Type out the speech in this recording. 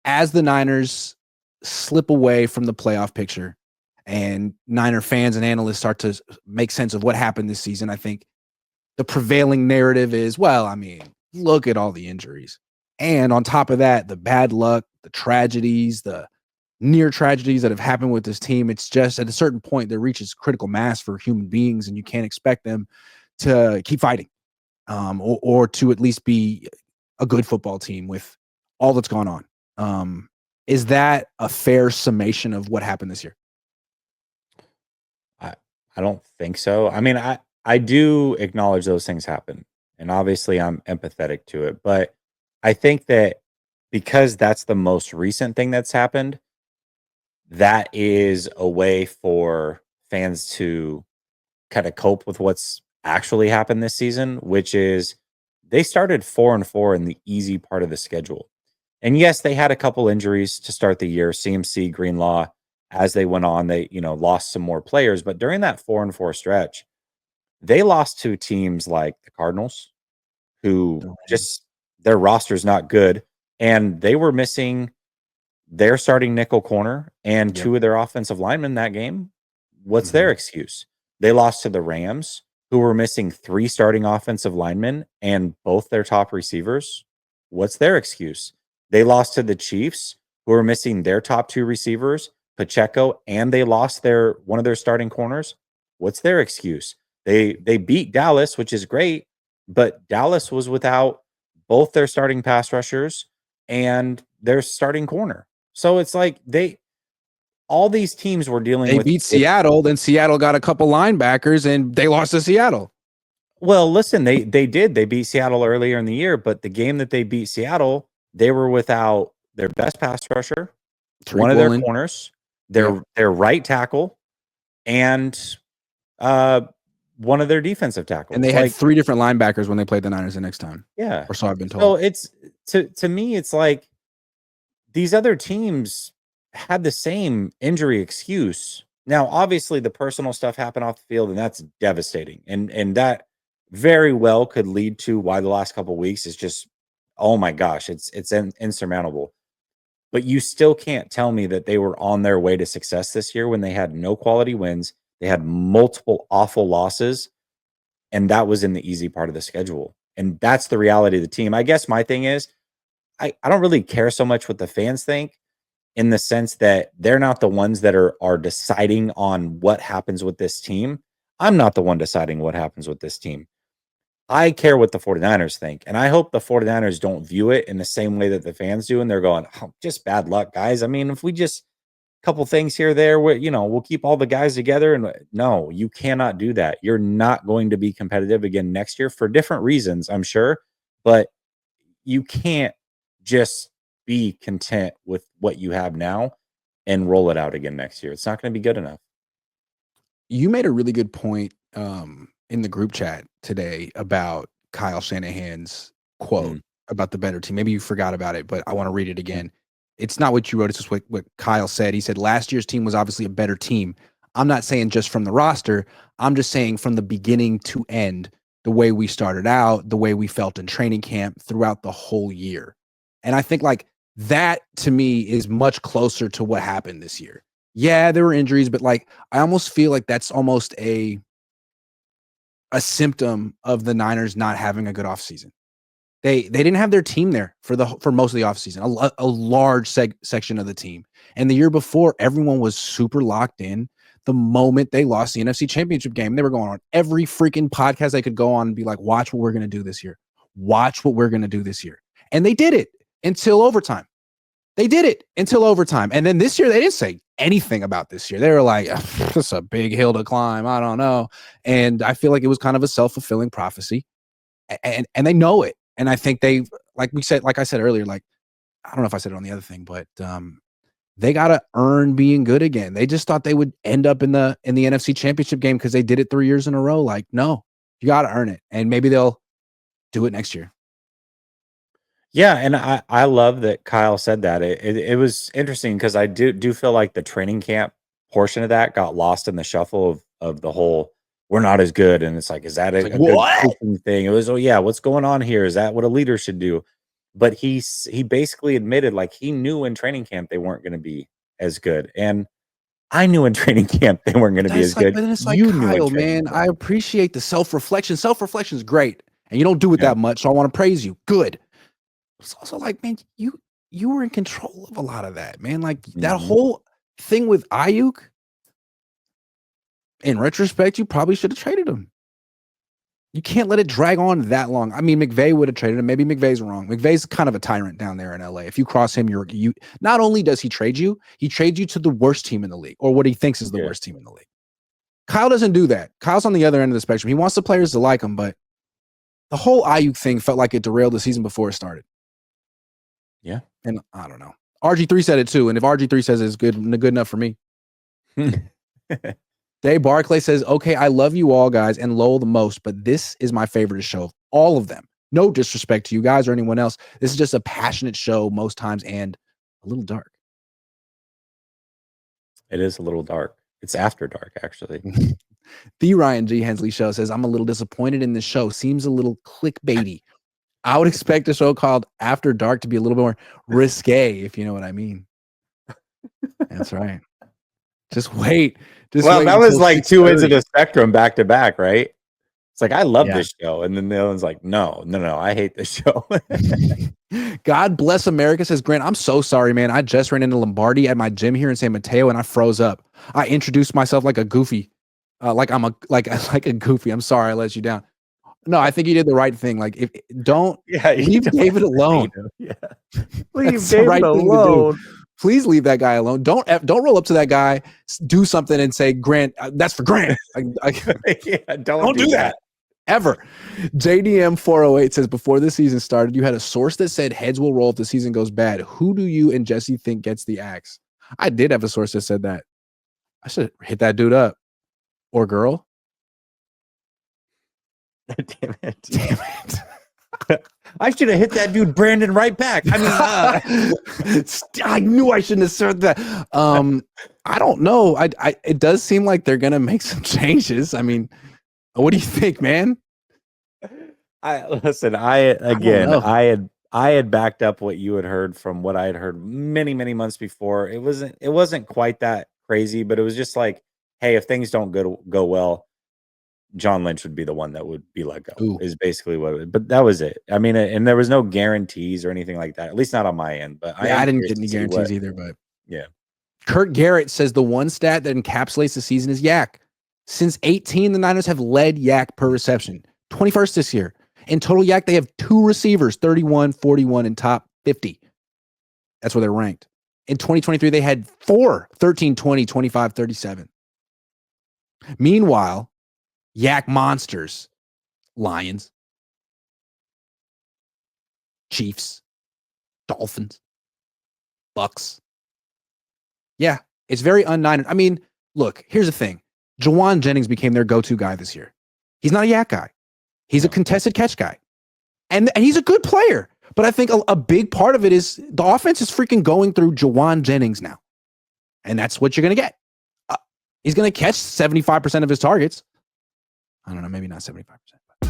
as the Niners slip away from the playoff picture and Niner fans and analysts start to make sense of what happened this season, I think the prevailing narrative is, well, I mean, look at all the injuries. And on top of that, the bad luck, the tragedies, the near tragedies that have happened with this team. It's just at a certain point that reaches critical mass for human beings, and you can't expect them to keep fighting or to at least be a good football team with all that's gone on. Is that a fair summation of what happened this year? I don't think so. I mean, I do acknowledge those things happen, and obviously I'm empathetic to it, but I think that because that's the most recent thing that's happened, that is a way for fans to kind of cope with what's actually happened this season, which is they started 4-4 in the easy part of the schedule. And yes, they had a couple injuries to start the year, CMC, Greenlaw. As they went on, they, lost some more players, but during that 4-4 stretch, they lost to teams like the Cardinals, who just their roster's not good, and they were missing their starting nickel corner and two of their offensive linemen that game. What's their excuse? They lost to the Rams, who were missing 3 starting offensive linemen and both their top receivers. What's their excuse? They lost to the Chiefs, who were missing their top 2 receivers, Pacheco, and they lost one of their starting corners. What's their excuse? They beat Dallas, which is great, but Dallas was without both their starting pass rushers and their starting corner. So it's like all these teams were dealing with. They beat Seattle, then Seattle got a couple linebackers, and they lost to Seattle. Well, listen, they did. They beat Seattle earlier in the year, but the game that they beat Seattle, they were without their best pass rusher, one of their corners, their right tackle, and one of their defensive tackles. And they had 3 different linebackers when they played the Niners the next time. Yeah. Or so I've been told. So it's to me, it's like these other teams had the same injury excuse. Now, obviously, the personal stuff happened off the field, and that's devastating. And that very well could lead to why the last couple of weeks is just, oh my gosh, it's insurmountable. But you still can't tell me that they were on their way to success this year when they had no quality wins. They had multiple awful losses, and that was in the easy part of the schedule. And that's the reality of the team. I guess my thing is, I don't really care so much what the fans think, in the sense that they're not the ones that are deciding on what happens with this team. I'm not the one deciding what happens with this team. I care what the 49ers think, and I hope the 49ers don't view it in the same way that the fans do, and they're going, oh, just bad luck, guys. I mean, if we just couple things here, there, we'll keep all the guys together. And no, you cannot do that. You're not going to be competitive again next year for different reasons, I'm sure, but you can't just be content with what you have now and roll it out again next year. It's not going to be good enough. You made a really good point in the group chat today about Kyle Shanahan's quote about the better team. Maybe you forgot about it, but I want to read it again. It's not what you wrote. It's just what Kyle said. He said, last year's team was obviously a better team. I'm not saying just from the roster. I'm just saying from the beginning to end, the way we started out, the way we felt in training camp throughout the whole year. And I think like that to me is much closer to what happened this year. Yeah, there were injuries, but like I almost feel like that's almost a symptom of the Niners not having a good offseason. They didn't have their team there for most of the offseason, a large section of the team. And the year before, everyone was super locked in. The moment they lost the NFC Championship game, they were going on every freaking podcast they could go on and be like, watch what we're going to do this year. Watch what we're going to do this year. And they did it until overtime. And then this year, they didn't say anything about this year. They were like, it's a big hill to climb. I don't know. And I feel like it was kind of a self-fulfilling prophecy. And they know it. And I think they, like I said earlier, like, I don't know if I said it on the other thing, but they got to earn being good again. They just thought they would end up in the NFC Championship game because they did it 3 years in a row. Like, no, you got to earn it. And maybe they'll do it next year. Yeah, and I love that Kyle said that. It was interesting because I do feel like the training camp portion of that got lost in the shuffle of the whole we're not as good. And it's like, is that a good thing? It was, oh yeah, what's going on here? Is that what a leader should do? but he basically admitted like he knew in training camp they weren't going to be as good, and I knew in training camp they weren't going to be as good. But then it's like, You knew in Kyle, training man, camp. I appreciate the self-reflection. Self-reflection is great, and you don't do it that much, so I want to praise you. Good. It's also like, man, you were in control of a lot of that, man. Like that whole thing with Ayuk. In retrospect, you probably should have traded him. You can't let it drag on that long. I mean, McVay would have traded him. Maybe McVay's wrong. McVay's kind of a tyrant down there in LA. If you cross him, you not only does he trade you to the worst team in the league, or what he thinks is the worst team in the league. Kyle doesn't do that. Kyle's on the other end of the spectrum. He wants the players to like him, but the whole Ayuk thing felt like it derailed the season before it started. Yeah. And I don't know. RG3 said it too. And if RG3 says it's good enough for me. Dave Barclay says, okay, I love you all, guys, and Lowell the most, but this is my favorite show of all of them. No disrespect to you guys or anyone else. This is just a passionate show most times and a little dark. It is a little dark. It's after dark, actually. The Ryan G. Hensley show says, I'm a little disappointed in this show. Seems a little clickbaity. I would expect a show called After Dark to be a little more risque, if you know what I mean. That's right. Just wait. Well, that was like 2 ends of the spectrum back to back, right? It's like, I love this show. And then the other one's like, no, I hate this show. God bless America, says Grant. I'm so sorry, man. I just ran into Lombardi at my gym here in San Mateo and I froze up. I introduced myself like a goofy. Like a goofy. I'm sorry I let you down. No, I think you did the right thing. Like, leave David alone. Yeah. Leave David alone. Please leave that guy alone. Don't roll up to that guy, do something and say, Grant, that's for Grant. Don't do that. Ever. JDM 408 says, before the season started, you had a source that said heads will roll if the season goes bad. Who do you and Jesse think gets the axe? I did have a source that said that. I should hit that dude up. Or girl. Damn it. I should have hit that dude Brandon right back. I mean, I knew I shouldn't have said that. I don't know. It does seem like they're gonna make some changes. I mean, what do you think, man? I had backed up what you had heard from what I had heard many, many months before. It wasn't quite that crazy, but it was just like, hey, if things don't go well, John Lynch would be the one that would be let go. Ooh. Is basically what it was. But that was it. I mean, and there was no guarantees or anything like that, at least not on my end. But I didn't get any guarantees either. But yeah. Kurt Garrett says the one stat that encapsulates the season is yak. Since 18, the Niners have led yak per reception. 21st this year. In total yak, they have 2 receivers, 31, 41, and top 50. That's where they're ranked. In 2023, they had 4, 13, 20, 25, 37. Meanwhile, yak monsters, Lions, Chiefs, Dolphins, Bucks. Yeah, it's very un-Niner. I mean, look, here's the thing. Jawan Jennings became their go-to guy this year. He's not a yak guy. He's a contested catch guy. And he's a good player. But I think a big part of it is the offense is freaking going through Jawan Jennings now. And that's what you're going to get. He's going to catch 75% of his targets. I don't know, maybe not 75%. But